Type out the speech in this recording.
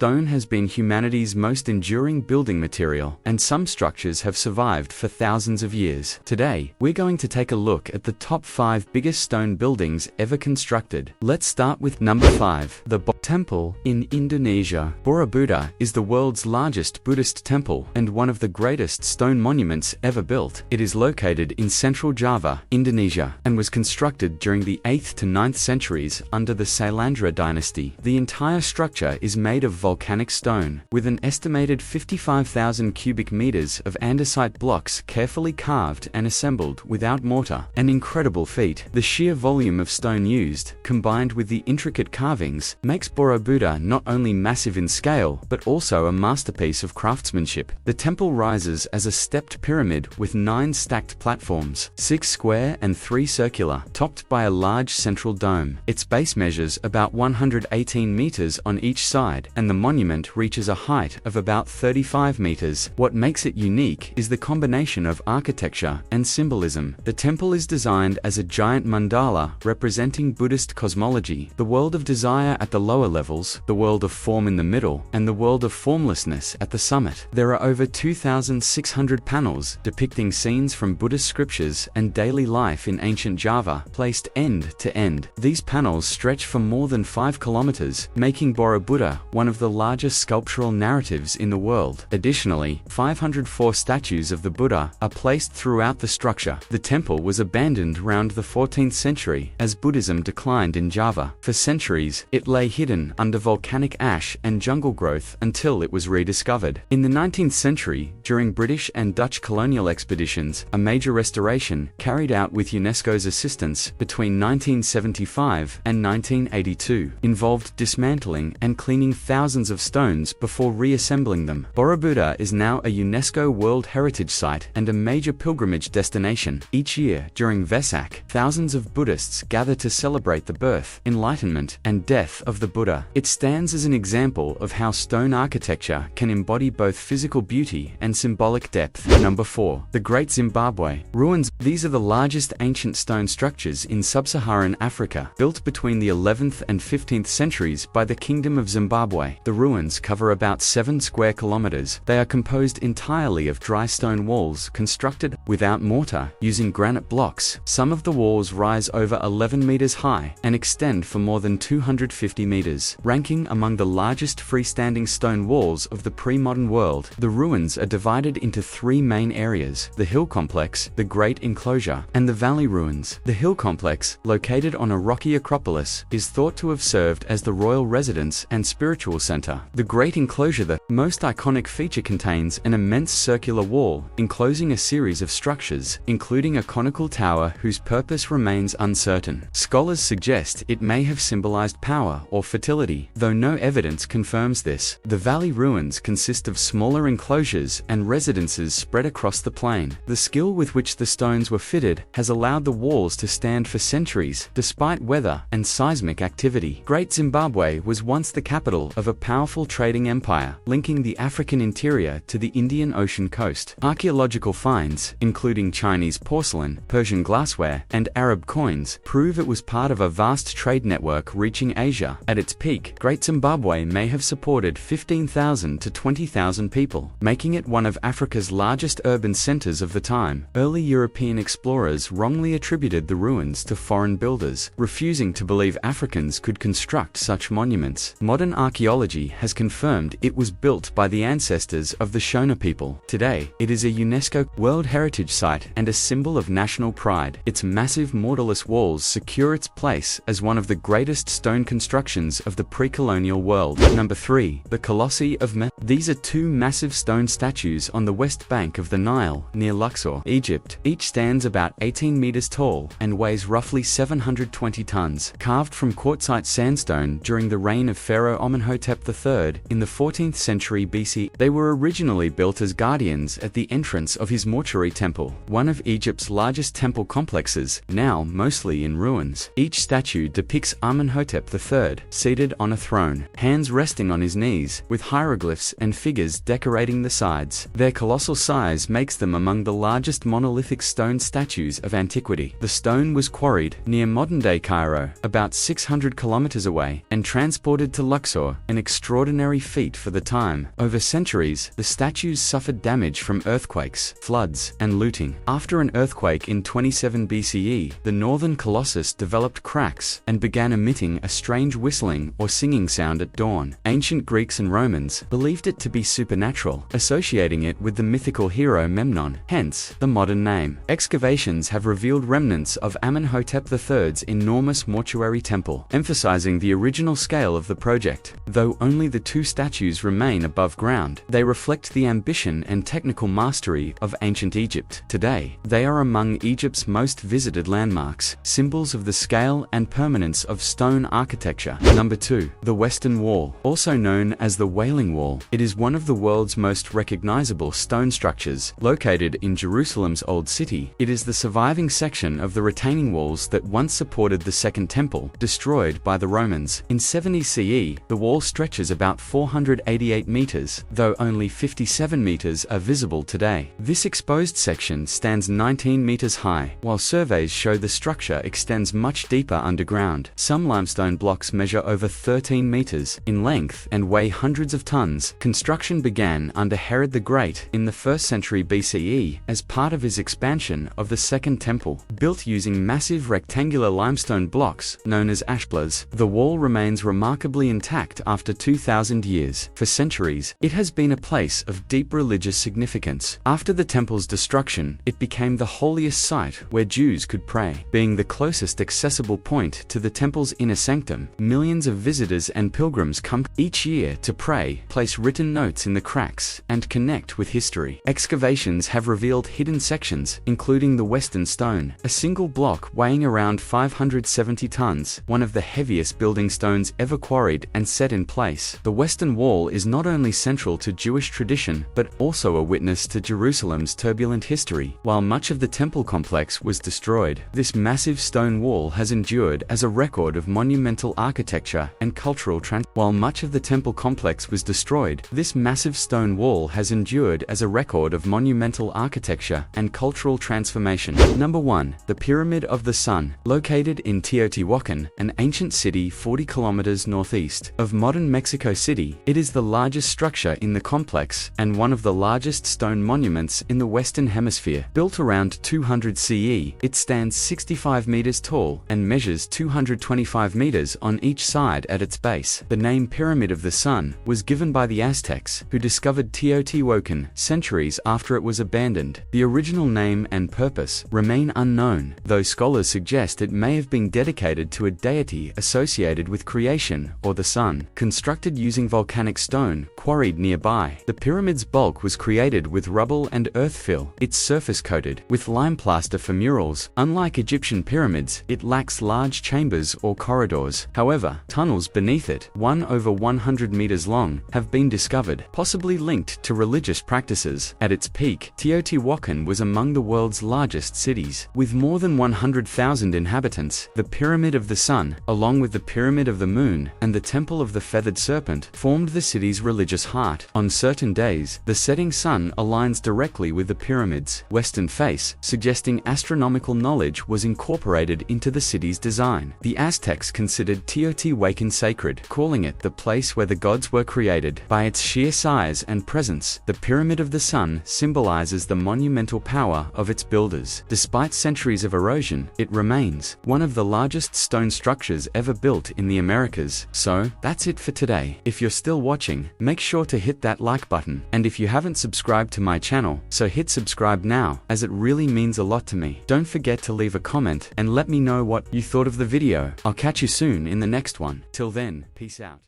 Stone has been humanity's most enduring building material, and some structures have survived for thousands of years. Today, we're going to take a look at the top 5 biggest stone buildings ever constructed. Let's start with number 5, the Temple in Indonesia. Borobudur is the world's largest Buddhist temple and one of the greatest stone monuments ever built. It is located in central Java, Indonesia, and was constructed during the 8th to 9th centuries under the Salandra dynasty. The entire structure is made of volcanic stone, with an estimated 55,000 cubic meters of andesite blocks carefully carved and assembled without mortar. An incredible feat. The sheer volume of stone used, combined with the intricate carvings, makes Borobudur not only massive in scale, but also a masterpiece of craftsmanship. The temple rises as a stepped pyramid with 9 stacked platforms, 6 square and 3 circular, topped by a large central dome. Its base measures about 118 meters on each side, and the monument reaches a height of about 35 meters. What makes it unique is the combination of architecture and symbolism. The temple is designed as a giant mandala representing Buddhist cosmology, the world of desire at the lower levels, the world of form in the middle, and the world of formlessness at the summit. There are over 2,600 panels depicting scenes from Buddhist scriptures and daily life in ancient Java, placed end to end. These panels stretch for more than 5 kilometers, making Borobudur one of the largest sculptural narratives in the world. Additionally, 504 statues of the Buddha are placed throughout the structure. The temple was abandoned around the 14th century as Buddhism declined in Java. For centuries, it lay hidden under volcanic ash and jungle growth until it was rediscovered. In the 19th century, during British and Dutch colonial expeditions, a major restoration, carried out with UNESCO's assistance between 1975 and 1982, involved dismantling and cleaning thousands of stones before reassembling them. Borobudur is now a UNESCO World Heritage Site and a major pilgrimage destination. Each year, during Vesak, thousands of Buddhists gather to celebrate the birth, enlightenment, and death of the Buddha. It stands as an example of how stone architecture can embody both physical beauty and symbolic depth. Number 4. The Great Zimbabwe Ruins. These are the largest ancient stone structures in sub-Saharan Africa, built between the 11th and 15th centuries by the Kingdom of Zimbabwe. The ruins cover about 7 square kilometers. They are composed entirely of dry stone walls constructed without mortar, using granite blocks. Some of the walls rise over 11 meters high and extend for more than 250 meters, ranking among the largest freestanding stone walls of the pre-modern world. The ruins are divided into 3 main areas: the hill complex, the Great Enclosure, and the valley ruins. The hill complex, located on a rocky acropolis, is thought to have served as the royal residence and spiritual center. The Great Enclosure, the most iconic feature, contains an immense circular wall enclosing a series of structures, including a conical tower whose purpose remains uncertain. Scholars suggest it may have symbolized power or fertility, though no evidence confirms this. The valley ruins consist of smaller enclosures and residences spread across the plain. The skill with which the stones were fitted has allowed the walls to stand for centuries, despite weather and seismic activity. Great Zimbabwe was once the capital of a powerful trading empire, linking the African interior to the Indian Ocean coast. Archaeological finds, including Chinese porcelain, Persian glassware, and Arab coins, prove it was part of a vast trade network reaching Asia. At its peak, Great Zimbabwe may have supported 15,000 to 20,000 people, making it one of Africa's largest urban centers of the time. Early European explorers wrongly attributed the ruins to foreign builders, refusing to believe Africans could construct such monuments. Modern archaeology has confirmed it was built by the ancestors of the Shona people. Today, it is a UNESCO World Heritage Site and a symbol of national pride. Its massive mortarless walls secure its place as one of the greatest stone constructions of the pre-colonial world. Number 3. The Colossi of Memnon. These are 2 massive stone statues on the west bank of the Nile, near Luxor, Egypt. Each stands about 18 meters tall and weighs roughly 720 tons. Carved from quartzite sandstone during the reign of Pharaoh Amenhotep III in the 14th century BC, they were originally built as guardians at the entrance of his mortuary temple, one of Egypt's largest temple complexes, now mostly in ruins. Each statue depicts Amenhotep III seated on a throne, hands resting on his knees, with hieroglyphs and figures decorating the sides. Their colossal size makes them among the largest monolithic stone statues of antiquity. The stone was quarried near modern-day Cairo, about 600 kilometers away, and transported to Luxor, an extraordinary feat for the time. Over centuries, the statues suffered damage from earthquakes, floods, and looting. After an earthquake in 27 BCE, the northern Colossus developed cracks and began emitting a strange whistling or singing sound at dawn. Ancient Greeks and Romans believed it to be supernatural, associating it with the mythical hero Memnon, hence the modern name. Excavations have revealed remnants of Amenhotep III's enormous mortuary temple, emphasizing the original scale of the project. Though only the two statues remain above ground, they reflect the ambition and technical mastery of ancient Egypt. Today, they are among Egypt's most visited landmarks, symbols of the scale and permanence of stone architecture. Number 2. The Western Wall. Also known as the Wailing Wall, it is one of the world's most recognizable stone structures. Located in Jerusalem's Old City, it is the surviving section of the retaining walls that once supported the Second Temple, destroyed by the Romans. In 70 CE, the wall stretches about 488 meters, though only 57 meters are visible today. This exposed section stands 19 meters high, while surveys show the structure extends much deeper underground. Some limestone blocks measure over 13 meters in length and weigh hundreds of tons. Construction began under Herod the Great in the 1st century BCE as part of his expansion of the Second Temple. Built using massive rectangular limestone blocks known as ashplars, the wall remains remarkably intact after 2,000 years. For centuries, it has been a place of deep religious significance. After the temple's destruction, it became the holiest site where Jews could pray. Being the closest accessible point to the temple's inner sanctum, millions of visitors and pilgrims come each year to pray, place written notes in the cracks, and connect with history. Excavations have revealed hidden sections, including the Western Stone, a single block weighing around 570 tons, one of the heaviest building stones ever quarried and set in place. The Western Wall is not only central to Jewish tradition, but also a witness to Jerusalem's turbulent history. While much of the temple complex was destroyed, this massive stone wall has endured as a record of monumental architecture and cultural While much of the temple complex was destroyed, this massive stone wall has endured as a record of monumental architecture and cultural transformation. Number 1. The Pyramid of the Sun. Located in Teotihuacan, an ancient city 40 kilometers northeast of modern Mexico City, it is the largest structure in the complex and one of the largest stone monuments in the Western Hemisphere. Built around 200 CE, it stands 65 meters tall and measures 225 meters on each side at its base. The name Pyramid of the Sun was given by the Aztecs, who discovered Teotihuacan centuries after it was abandoned. The original name and purpose remain unknown, though scholars suggest it may have been dedicated to a deity associated with creation or the sun. Constructed using volcanic stone quarried nearby, the pyramid's bulk was created with rubble and earth fill. Its surface coated with lime plaster for murals. Unlike Egyptian pyramids, it lacks large chambers or corridors. However, tunnels beneath it, one over 100 meters long, have been discovered, possibly linked to religious practices. At its peak, Teotihuacan was among the world's largest cities. With more than 100,000 inhabitants, the Pyramid of the Sun, along with the Pyramid of the Moon and the Temple of the Feathered Serpent, formed the city's religious heart. On certain days, the setting sun aligns directly with the pyramid's western face, suggesting astronomical knowledge was incorporated into the city's design. The Aztecs considered Teotihuacan sacred, calling it the place where the gods were created. By its sheer size and presence, the Pyramid of the Sun symbolizes the monumental power of its builders. Despite centuries of erosion, it remains one of the largest stone structures ever built in the Americas. So, that's it for today. If you're still watching, make sure to hit that like button. And if you haven't subscribed to my channel, so hit subscribe now, as it really means a lot to me. Don't forget to leave a comment and let me know what you thought of the video. I'll catch you soon in the next one. Till then, peace out.